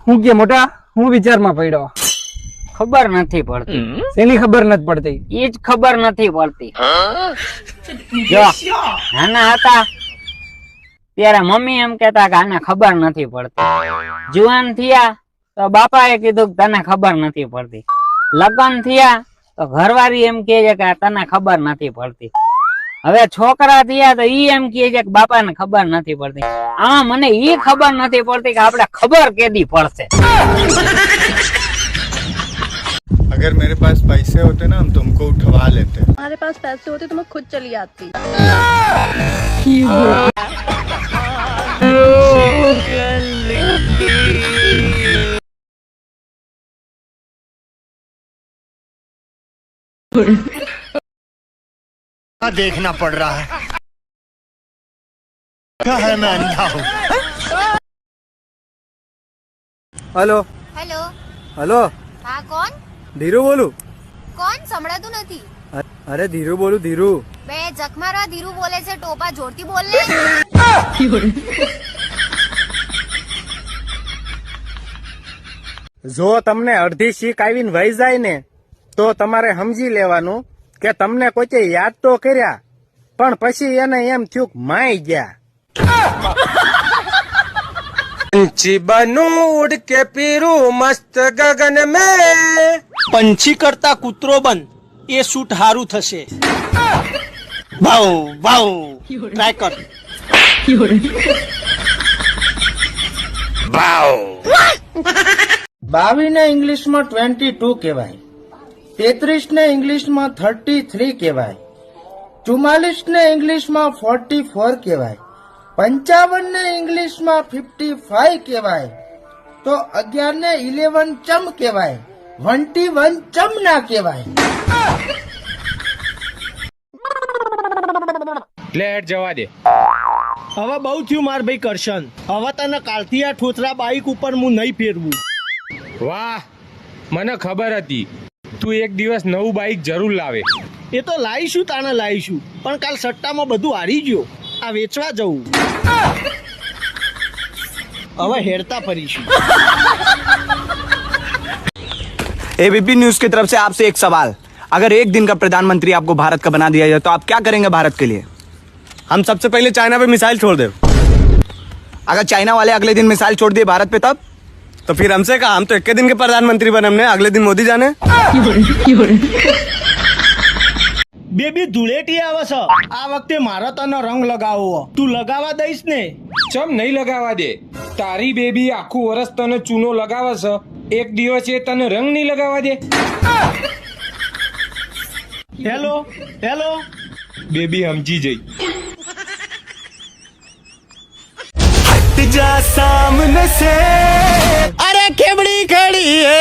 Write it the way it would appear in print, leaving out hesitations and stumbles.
હું કે મોટા હું વિચારમાં પડ્યો? ખબર નથી પડતી. એની ખબર નથી પડતી. એ જ ખબર નથી પડતી. જો નાના હતા ત્યારે મમ્મી એમ કેતા કે આને ખબર નથી પડતી. જુવાન થયા તો બાપાએ કીધું કે તને ખબર નથી પડતી. લગ્ન થયા તો ઘરવાળી એમ કહે છે કે તને ખબર નથી પડતી. હવે છોકરા થયા તો ઈ એમ કહે છે કે બાપાને ખબર નથી પડતી. આમાં મને ઈ ખબર નથી પડતી કે આપણે ખબર કેદી પડશે. अगर मेरे पास पैसे होते ना हम तुमको उठवा लेते. हमारे पास पैसे होते तो मैं खुद चली आती. देखना पड़ रहा है. क्या है मैं अंधा हूँ. हेलो હેલો हेलो હા કોણ ધીરુ બોલું. કોણ સંભળાતું નથી. અરે ધીરુ બોલું ધીરુ. બે જખમારા ધીરુ બોલે છે. ટોપા જોરથી બોલ ને. જો તમને અડધી શીખ આવીને વહી જાય ને તો તમારે સમજી લેવાનું કે તમને કોઈ યાદ તો કર્યા પણ પછી એને એમ થયું માઈ ગયા. पंछी बनूं उड़ के फिरूं मस्त गगन में. पंछी करता कूतरो बन ये सूट हारू थशे. भाव भाव ट्राय कर. बावी ने इंग्लिश में 22 कहेवाय. 33 ने इंग्लिश में 33 कहेवाय. 44 ने इंग्लिश में 44 कहेवाय. 55 ने इंग्लिश में 55 कहेवाय. तो 11 ने 11 चम कहेवाय. 21 चम ना कहेवाय. લેટ જવા દે. હવે બહુ થયું માર ભાઈ કરશન. હવે તને કાલથી આ ઠોતરા બાઈક ઉપર હું નહીં ફેરવું. વાહ, મને ખબર હતી તું એક દિવસ નવું બાઈક જરૂર લાવે. એ તો લાવીશું તાને લાવીશું પણ કાલ સટ્ટામાં બધું હારી ગયો. આ વેચવા જવું. હવે હેરતા ફરીશું. एबीपी न्यूज की तरफ से आपसे एक सवाल. अगर एक दिन का प्रधानमंत्री आपको भारत का बना दिया जाए तो आप क्या करेंगे भारत के लिए? हम सबसे पहले चाइना पे मिसाइल छोड़ दे. अगर चाइना वाले अगले दिन मिसाइल छोड़ दिए भारत पे तब? तो फिर हमसे कहा, हम तो एक दिन के प्रधानमंत्री बने, हमने अगले दिन मोदी जाने. બેબી ધૂળેટી આવે છે. આ વખતે મારા તને રંગ લગાવવો. તું લગાવવા દઈશ ને? ચમ નહીં લગાવા દે. તારી બેબી આખું વર્ષ તને ચૂનો લગાવે છે, એક દિવસ એ તને રંગ નહીં લગાવા દે. હેલો હેલો બેબી સમજી જઈ. जा सामने से અરે ખેબડી ખડી હે.